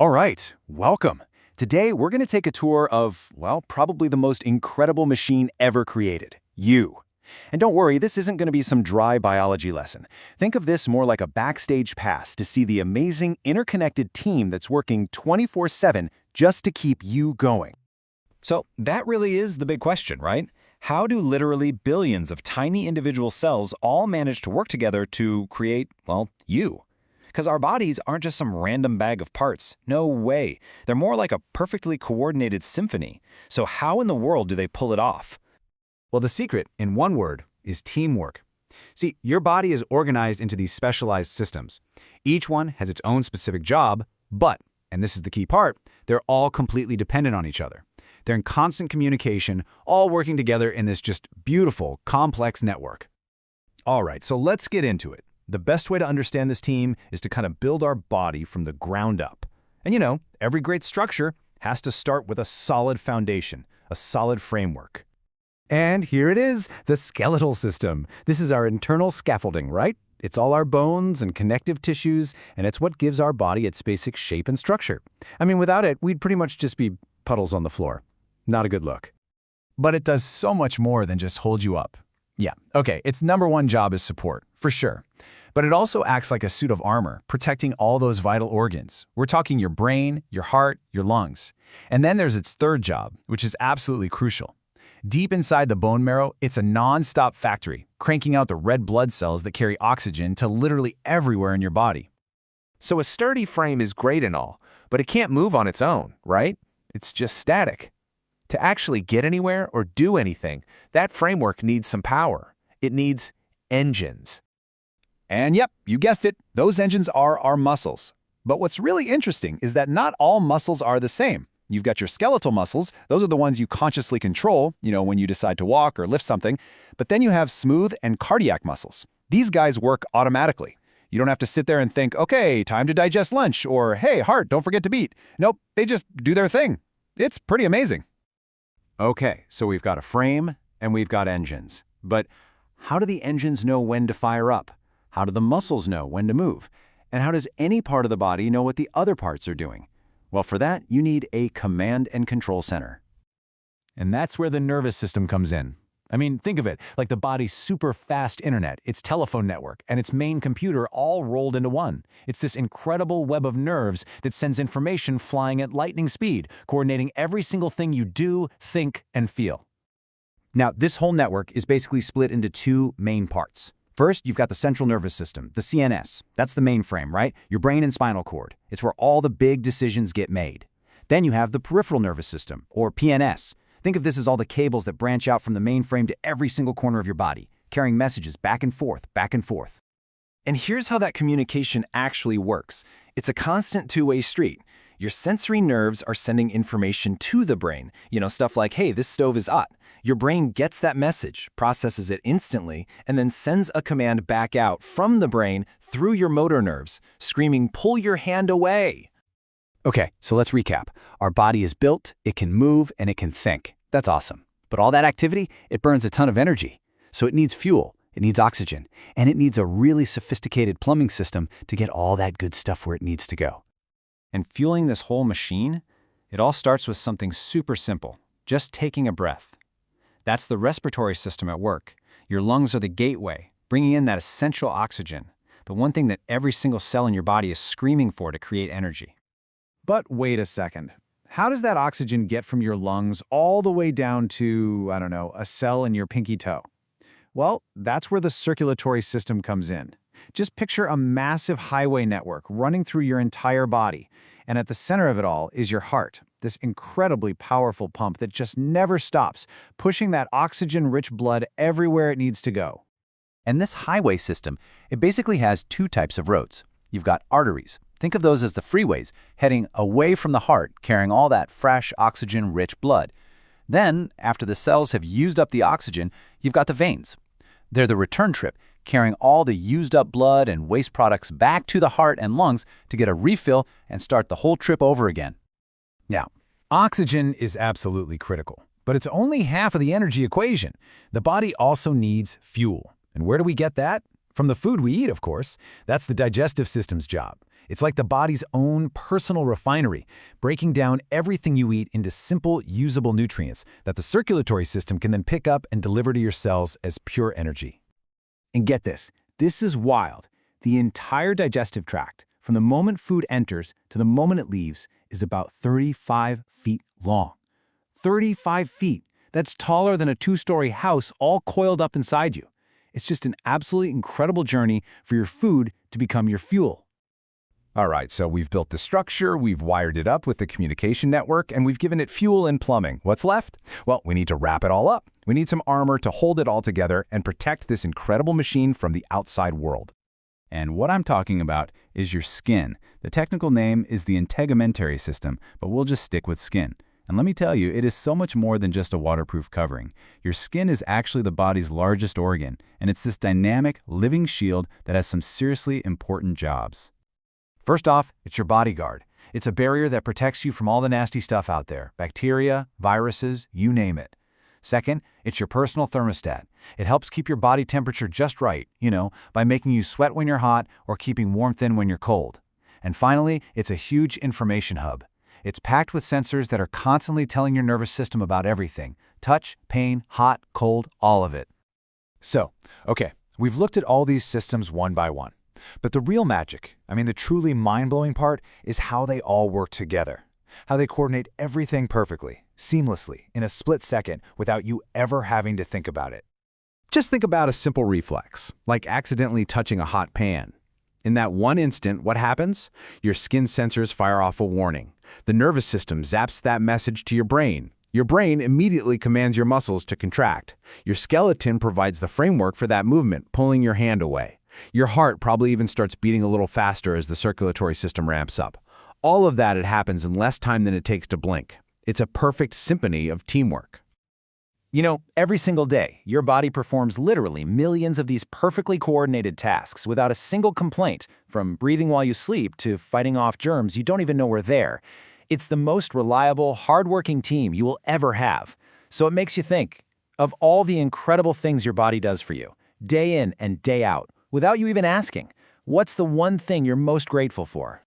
All right, welcome. Today, we're going to take a tour of, well, probably the most incredible machine ever created, you. And don't worry, this isn't going to be some dry biology lesson. Think of this more like a backstage pass to see the amazing interconnected team that's working 24/7 just to keep you going. So that really is the big question, right? How do literally billions of tiny individual cells all manage to work together to create, well, you? Because our bodies aren't just some random bag of parts. No way. They're more like a perfectly coordinated symphony. So how in the world do they pull it off? Well, the secret, in one word, is teamwork. See, your body is organized into these specialized systems. Each one has its own specific job, but, and this is the key part, they're all completely dependent on each other. They're in constant communication, all working together in this just beautiful, complex network. All right, so let's get into it. The best way to understand this team is to kind of build our body from the ground up. And you know, every great structure has to start with a solid foundation, a solid framework. And here it is, the skeletal system. This is our internal scaffolding, right? It's all our bones and connective tissues, and it's what gives our body its basic shape and structure. I mean, without it, we'd pretty much just be puddles on the floor. Not a good look. But it does so much more than just hold you up. Yeah, okay, its number one job is support, for sure. But it also acts like a suit of armor, protecting all those vital organs. We're talking your brain, your heart, your lungs. And then there's its third job, which is absolutely crucial. Deep inside the bone marrow, it's a non-stop factory, cranking out the red blood cells that carry oxygen to literally everywhere in your body. So a sturdy frame is great and all, but it can't move on its own, right? It's just static. To actually get anywhere or do anything, that framework needs some power. It needs engines. And yep, you guessed it, those engines are our muscles. But what's really interesting is that not all muscles are the same. You've got your skeletal muscles, those are the ones you consciously control, when you decide to walk or lift something. But then you have smooth and cardiac muscles. These guys work automatically. You don't have to sit there and think, okay, time to digest lunch, or hey, heart, don't forget to beat. Nope, they just do their thing. It's pretty amazing. Okay, so we've got a frame and we've got engines. But how do the engines know when to fire up? How do the muscles know when to move? And how does any part of the body know what the other parts are doing? Well, for that, you need a command and control center. And that's where the nervous system comes in. I mean, think of it like the body's super fast internet, its telephone network, and its main computer all rolled into one. It's this incredible web of nerves that sends information flying at lightning speed, coordinating every single thing you do, think, and feel. Now, this whole network is basically split into two main parts. First, you've got the central nervous system, the CNS. That's the mainframe, right? Your brain and spinal cord. It's where all the big decisions get made. Then you have the peripheral nervous system, or PNS. Think of this as all the cables that branch out from the mainframe to every single corner of your body, carrying messages back and forth, back and forth. And here's how that communication actually works. It's a constant two-way street. Your sensory nerves are sending information to the brain. Stuff like, hey, this stove is hot. Your brain gets that message, processes it instantly, and then sends a command back out from the brain through your motor nerves, screaming, pull your hand away. Okay, so let's recap. Our body is built, it can move, and it can think. That's awesome. But all that activity, it burns a ton of energy. So it needs fuel, it needs oxygen, and it needs a really sophisticated plumbing system to get all that good stuff where it needs to go. And fueling this whole machine, it all starts with something super simple, just taking a breath. That's the respiratory system at work. Your lungs are the gateway, bringing in that essential oxygen, the one thing that every single cell in your body is screaming for to create energy. But wait a second. How does that oxygen get from your lungs all the way down to, a cell in your pinky toe? Well, that's where the circulatory system comes in. Just picture a massive highway network running through your entire body. And at the center of it all is your heart, this incredibly powerful pump that just never stops, pushing that oxygen-rich blood everywhere it needs to go. And this highway system, it basically has two types of roads. You've got arteries. Think of those as the freeways, heading away from the heart, carrying all that fresh, oxygen-rich blood. Then, after the cells have used up the oxygen, you've got the veins. They're the return trip, carrying all the used-up blood and waste products back to the heart and lungs to get a refill and start the whole trip over again. Now, oxygen is absolutely critical, but it's only half of the energy equation. The body also needs fuel. And where do we get that? From the food we eat, of course. That's the digestive system's job. It's like the body's own personal refinery, breaking down everything you eat into simple, usable nutrients that the circulatory system can then pick up and deliver to your cells as pure energy. And get this is wild. The entire digestive tract, from the moment food enters to the moment it leaves, is about 35 feet long. 35 feet! That's taller than a 2-story house all coiled up inside you. It's just an absolutely incredible journey for your food to become your fuel. All right, so we've built the structure, we've wired it up with the communication network, and we've given it fuel and plumbing. What's left? Well, we need to wrap it all up. We need some armor to hold it all together and protect this incredible machine from the outside world. And what I'm talking about is your skin. The technical name is the integumentary system, but we'll just stick with skin. And let me tell you, it is so much more than just a waterproof covering. Your skin is actually the body's largest organ, and it's this dynamic, living shield that has some seriously important jobs. First off, it's your bodyguard. It's a barrier that protects you from all the nasty stuff out there, bacteria, viruses, you name it. Second, it's your personal thermostat. It helps keep your body temperature just right, by making you sweat when you're hot or keeping warmth in when you're cold. And finally, it's a huge information hub. It's packed with sensors that are constantly telling your nervous system about everything: touch, pain, hot, cold, all of it. So, okay, we've looked at all these systems one by one. But the real magic, the truly mind-blowing part, is how they all work together. How they coordinate everything perfectly, seamlessly, in a split second, without you ever having to think about it. Just think about a simple reflex, like accidentally touching a hot pan. In that one instant, what happens? Your skin sensors fire off a warning. The nervous system zaps that message to your brain. Your brain immediately commands your muscles to contract. Your skeleton provides the framework for that movement, pulling your hand away. Your heart probably even starts beating a little faster as the circulatory system ramps up. All of that, it happens in less time than it takes to blink. It's a perfect symphony of teamwork. Every single day, your body performs literally millions of these perfectly coordinated tasks without a single complaint, from breathing while you sleep to fighting off germs you don't even know are there. It's the most reliable, hardworking team you will ever have. So it makes you think of all the incredible things your body does for you, day in and day out, without you even asking. What's the one thing you're most grateful for?